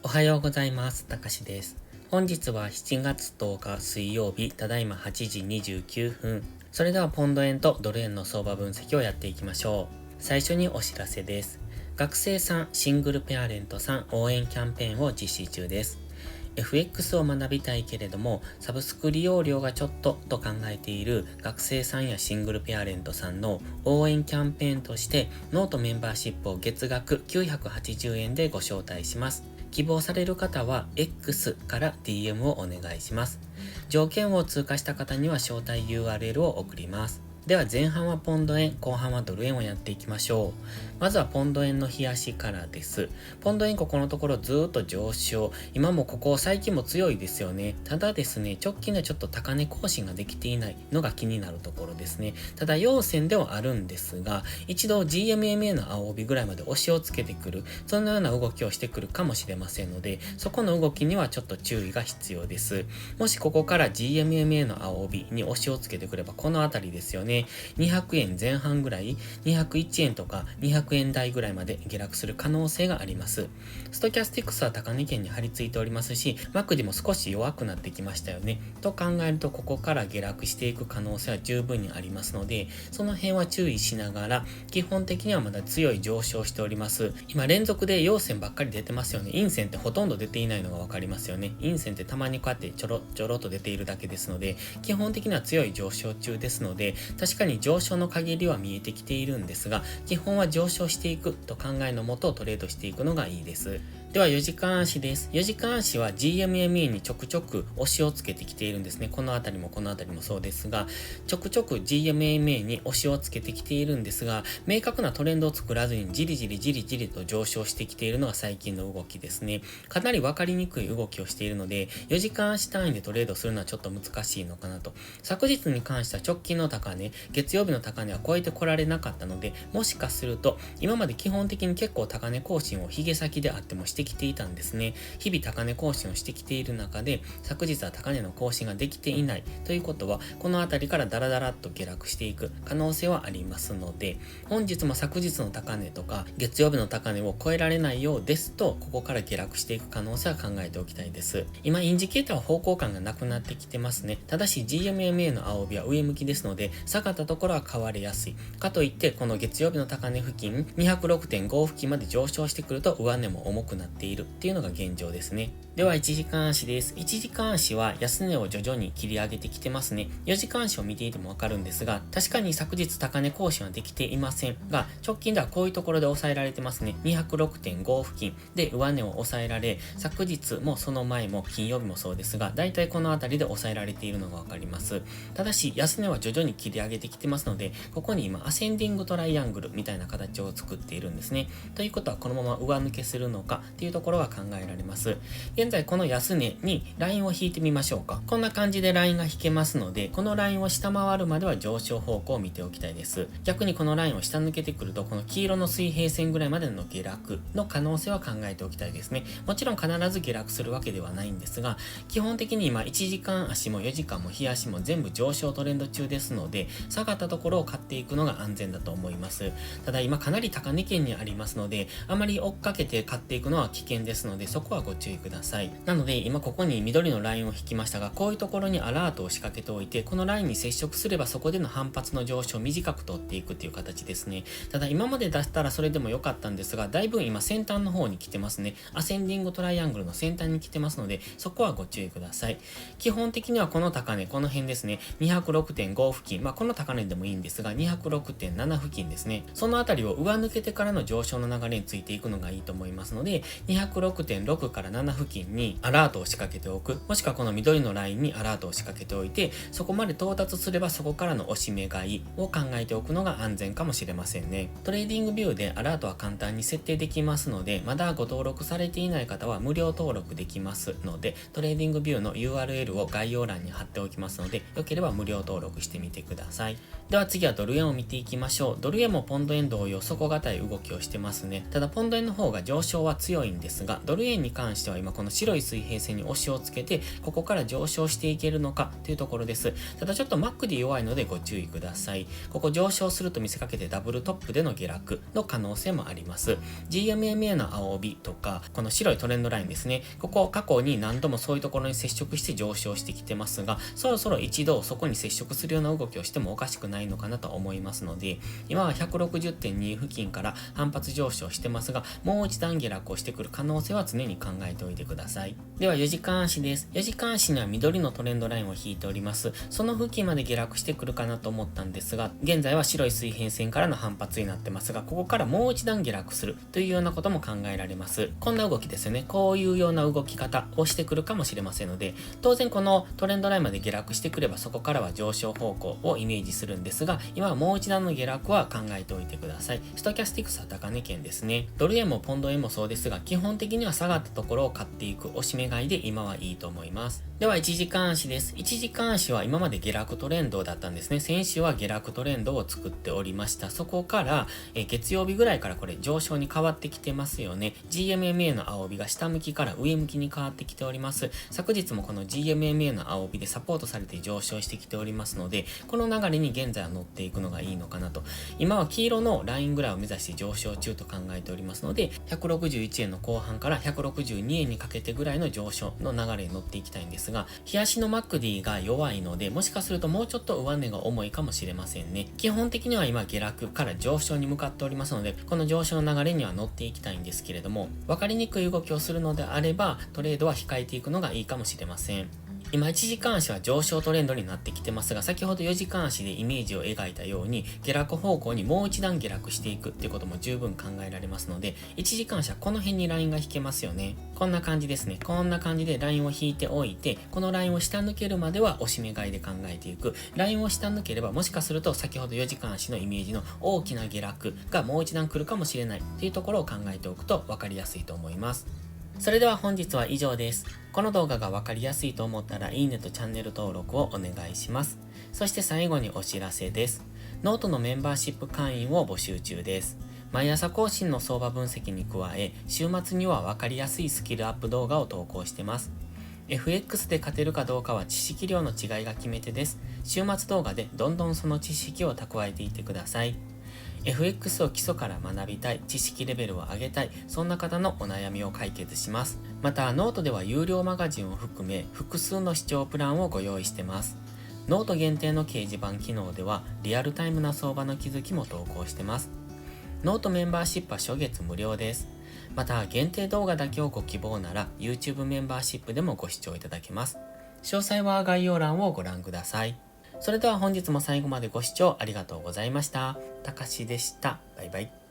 おはようございます。たかしです。本日は7月10日水曜日、ただいま8時29分。それではポンド円とドル円の相場分析をやっていきましょう。最初にお知らせです。学生さん、シングルペアレントさん応援キャンペーンを実施中です。FX を学びたいけれども、サブスク利用料がちょっとと考えている学生さんやシングルペアレントさんの応援キャンペーンとして、ノートメンバーシップを月額980円でご招待します。希望される方は X から DM をお願いします。条件を通過した方には招待 URL を送ります。では前半はポンド円、後半はドル円をやっていきましょう。まずはポンド円の冷やしからです。ポンド円ここのところずっと上昇。今もここ最近も強いですよね。ただですね、直近ではちょっと高値更新ができていないのが気になるところですね。ただ陽線ではあるんですが、一度 GMMA の青帯ぐらいまで押しをつけてくる、そのような動きをしてくるかもしれませんので、そこの動きにはちょっと注意が必要です。もしここから GMMA の青帯に押しをつけてくればこのあたりですよね。200円前半ぐらい、201円とか200円台ぐらいまで下落する可能性があります。ストキャスティクスは高値圏に張り付いておりますし、マクディも少し弱くなってきましたよね。と考えると、ここから下落していく可能性は十分にありますので、その辺は注意しながら、基本的にはまだ強い上昇しております。今連続で陽線ばっかり出てますよね。陰線ってほとんど出ていないのがわかりますよね。陰線ってたまにこうやってちょろっと出ているだけですので、基本的には強い上昇中ですので、確かに上昇の限りは見えてきているんですが、基本は上昇していくと考えのもとトレードしていくのがいいです。では4時間足です。4時間足は GMMA にちょくちょく押しをつけてきているんですね。このあたりもこのあたりもそうですが、ちょくちょく GMMA に押しをつけてきているんですが、明確なトレンドを作らずにじりじりと上昇してきているのが最近の動きですね。かなり分かりにくい動きをしているので、4時間足単位でトレードするのはちょっと難しいのかなと。昨日に関しては直近の高値、月曜日の高値は超えてこられなかったので、もしかすると今まで基本的に結構高値更新をヒゲ先であってもしてきていたんですね。日々高値更新をしてきている中で、昨日は高値の更新ができていないということは、この辺りからダラダラっと下落していく可能性はありますので、本日も昨日の高値とか月曜日の高値を超えられないようですと、ここから下落していく可能性は考えておきたいです。今インジケーターは方向感がなくなってきてますね。ただし GMMA の青帯は上向きですので、下がったところは買われやすい。かといってこの月曜日の高値付近 206.5 付近まで上昇してくると上値も重くなっているっていうのが現状ですね。では1時間足です。1時間足は安値を徐々に切り上げてきてますね。4時間足を見ていてもわかるんですが、確かに昨日高値更新はできていませんが、直近ではこういうところで抑えられてますね。206.5 付近で上値を抑えられ、昨日もその前も金曜日もそうですが、だいたいこの辺りで抑えられているのがわかります。ただし安値は徐々に切り上げてきてますので、ここに今アセンディングトライアングルみたいな形を作っているんですね。ということはこのまま上抜けするのかっていうところは考えられます。現在この安値にラインを引いてみましょうか。こんな感じでラインが引けますので、このラインを下回るまでは上昇方向を見ておきたいです。逆にこのラインを下抜けてくると、この黄色の水平線ぐらいまでの下落の可能性は考えておきたいですね。もちろん必ず下落するわけではないんですが、基本的に今1時間足も4時間も日足も全部上昇トレンド中ですので、下がったところを買っていくのが安全だと思います。ただ今かなり高値圏にありますので、あまり追っかけて買っていくのは危険ですので、そこはご注意ください。なので今ここに緑のラインを引きましたが、こういうところにアラートを仕掛けておいて、このラインに接触すればそこでの反発の上昇を短く取っていくっていう形ですね。ただ今まで出したらそれでも良かったんですが、だいぶ今先端の方に来てますね。アセンディングトライアングルの先端に来てますので、そこはご注意ください。基本的にはこの高値、この辺ですね。206.5 付近、この高値でもいいんですが、206.7 付近ですね。そのあたりを上抜けてからの上昇の流れについていくのがいいと思いますので、206.6 から7付近にアラートを仕掛けておく、もしくはこの緑のラインにアラートを仕掛けておいて、そこまで到達すればそこからの押し目買いを考えておくのが安全かもしれませんね。トレーディングビューでアラートは簡単に設定できますので、まだご登録されていない方は無料登録できますので、トレーディングビューの URL を概要欄に貼っておきますので、よければ無料登録してみてください。では次はドル円を見ていきましょう。ドル円もポンド円同様底堅い動きをしてますね。ただポンド円の方が上昇は強いんですが、ドル円に関しては今この白い水平線に押しをつけて、ここから上昇していけるのかというところです。ただちょっとマックで弱いのでご注意ください。ここ上昇すると見せかけてダブルトップでの下落の可能性もあります。GMMA の青帯とか、この白いトレンドラインですね。ここ過去に何度もそういうところに接触して上昇してきてますが、そろそろ一度そこに接触するような動きをしてもおかしくないのかなと思いますので、今は 160.2 付近から反発上昇してますが、もう一段下落をしてくる可能性は常に考えておいてください。では4時間足です。4時間足には緑のトレンドラインを引いております。その付近まで下落してくるかなと思ったんですが、現在は白い水平線からの反発になってますが、ここからもう一段下落するというようなことも考えられます。こんな動きですよね。こういうような動き方をしてくるかもしれませんので、当然このトレンドラインまで下落してくればそこからは上昇方向をイメージするんですが、今はもう一段の下落は考えておいてください。ストキャスティクスは高値圏ですね。ドル円もポンド円もそうですが、基本的には下がったところを買っていく押し目買いで今はいいと思います。では1時間足です。1時間足は今まで下落トレンドだったんですね。先週は下落トレンドを作っておりました。そこから月曜日ぐらいからこれ上昇に変わってきてますよね。GMMA の青帯が下向きから上向きに変わってきております。昨日もこの GMMA の青帯でサポートされて上昇してきておりますので、この流れに現在は乗っていくのがいいのかなと。今は黄色のラインぐらいを目指して上昇中と考えておりますので、161円の後半から162円にかけてぐらいの上昇の流れに乗っていきたいんですが、日足のマクディが弱いので、もしかするともうちょっと上値が重いかもしれませんね。基本的には今下落から上昇に向かっておりますので、この上昇の流れには乗っていきたいんですけれども、分かりにくい動きをするのであれば、トレードは控えていくのがいいかもしれません。今1時間足は上昇トレンドになってきてますが、先ほど4時間足でイメージを描いたように下落方向にもう一段下落していくっていうことも十分考えられますので、1時間足はこの辺にラインが引けますよね。こんな感じですね。こんな感じでラインを引いておいて、このラインを下抜けるまでは押し目買いで考えていく。ラインを下抜ければもしかすると先ほど4時間足のイメージの大きな下落がもう一段来るかもしれないというところを考えておくと分かりやすいと思います。それでは本日は以上です。この動画が分かりやすいと思ったらいいねとチャンネル登録をお願いします。そして最後にお知らせです。ノートのメンバーシップ会員を募集中です。毎朝更新の相場分析に加え、週末には分かりやすいスキルアップ動画を投稿してます。FX で勝てるかどうかは知識量の違いが決め手です。週末動画でどんどんその知識を蓄えていってください。FX を基礎から学びたい、知識レベルを上げたい、そんな方のお悩みを解決します。また、ノートでは有料マガジンを含め、複数の視聴プランをご用意してます。ノート限定の掲示板機能では、リアルタイムな相場の気づきも投稿してます。ノートメンバーシップは初月無料です。また、限定動画だけをご希望なら、YouTube メンバーシップでもご視聴いただけます。詳細は概要欄をご覧ください。それでは本日も最後までご視聴ありがとうございました。たかしでした。バイバイ。